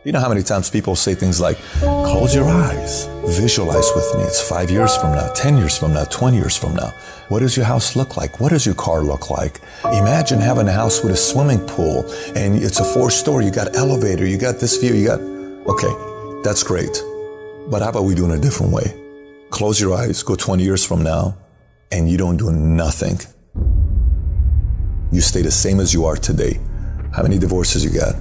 You know how many times people say things like, close your eyes, visualize with me. It's 5 years from now, 10 years from now, 20 years from now. What does your house look like? What does your car look like? Imagine having a house with a swimming pool and it's a 4-story, you got elevator, you got this view, okay, that's great. But how about we do it in a different way? Close your eyes, go 20 years from now, and you don't do nothing. You stay the same as you are today. How many divorces you got?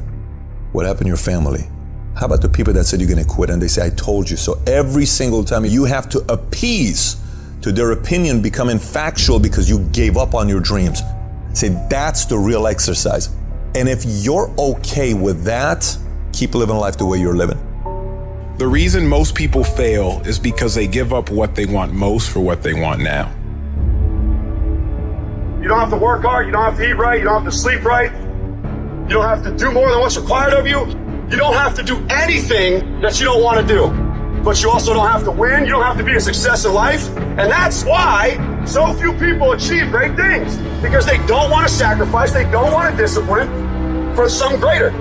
What happened to your family? How about the people that said you're gonna quit and they say, I told you so? Every single time you have to appease to their opinion becoming factual because you gave up on your dreams. Say, that's the real exercise. And if you're okay with that, keep living life the way you're living. The reason most people fail is because they give up what they want most for what they want now. You don't have to work hard, you don't have to eat right, you don't have to sleep right. You don't have to do more than what's required of you. You don't have to do anything that you don't want to do. But you also don't have to win. You don't have to be a success in life. And that's why so few people achieve great things. Because they don't want to sacrifice, they don't want to discipline for something greater.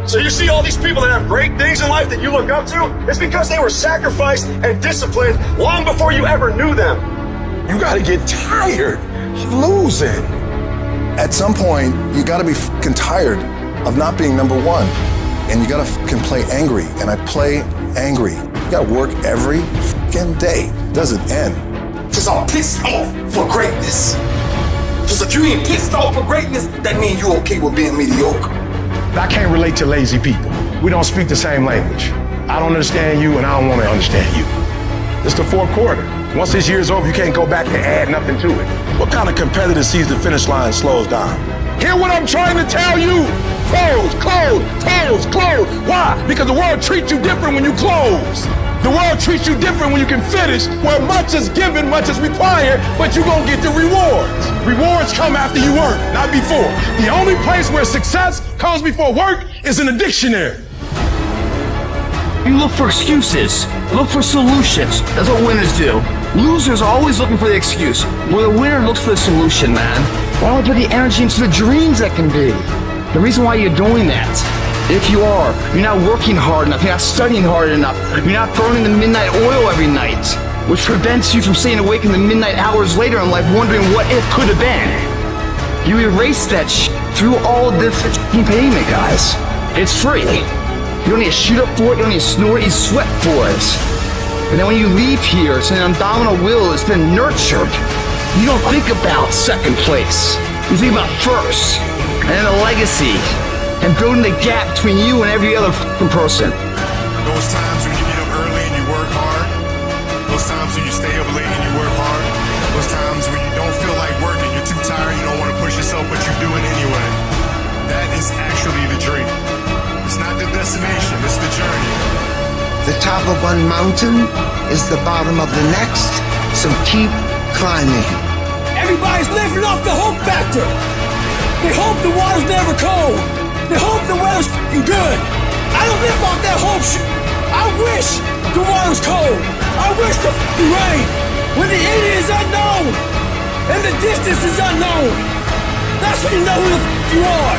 So you see all these people that have great things in life that you look up to, it's because they were sacrificed and disciplined long before you ever knew them. You gotta get tired of losing. At some point, you gotta be fucking tired of not being number one. And you gotta fucking play angry. And I play angry. You gotta work every fucking day. It doesn't end. Cause I'm pissed off for greatness. Cause if you ain't pissed off for greatness, that means you okay with being mediocre. I can't relate to lazy people. We don't speak the same language. I don't understand you and I don't want to understand you. It's the fourth quarter. Once this year's over, you can't go back and add nothing to it. What kind of competitor sees the finish line and slows down? Hear what I'm trying to tell you? Close, close, close, close. Why? Because the world treats you different when you close. The world treats you different when you can finish, where much is given, much is required, but you're gonna get the rewards. Rewards come after you work, not before. The only place where success comes before work is in the dictionary. You look for excuses. Look for solutions. That's what winners do. Losers are always looking for the excuse. Well, the winner looks for the solution, man. Why don't we put the energy into the dreams that can be? The reason why you're doing that, if you are, you're not working hard enough, you're not studying hard enough, you're not burning the midnight oil every night, which prevents you from staying awake in the midnight hours later in life wondering what it could have been. You erase that through all of this payment, guys. It's free. You don't need to shoot up for it, you don't need to snore it, you sweat for it. And then when you leave here, it's an abdominal will, it's been nurtured. You don't think about second place. You think about first, and then the legacy, and building the gap between you and every other person. Those times when you get up early and you work hard, those times when you stay up late and you work hard, those times when you don't feel like working, you're too tired, you don't want to push yourself, but you do it anyway. That is actually the dream. It's not the destination, it's the journey. The top of one mountain is the bottom of the next, so keep climbing. Everybody's living off the hope factor. They hope the water's never cold. They hope the weather's good. I don't live off that hope shit. I wish the water's cold. I wish the rain. When the end is unknown and the distance is unknown, that's when you know who the you are.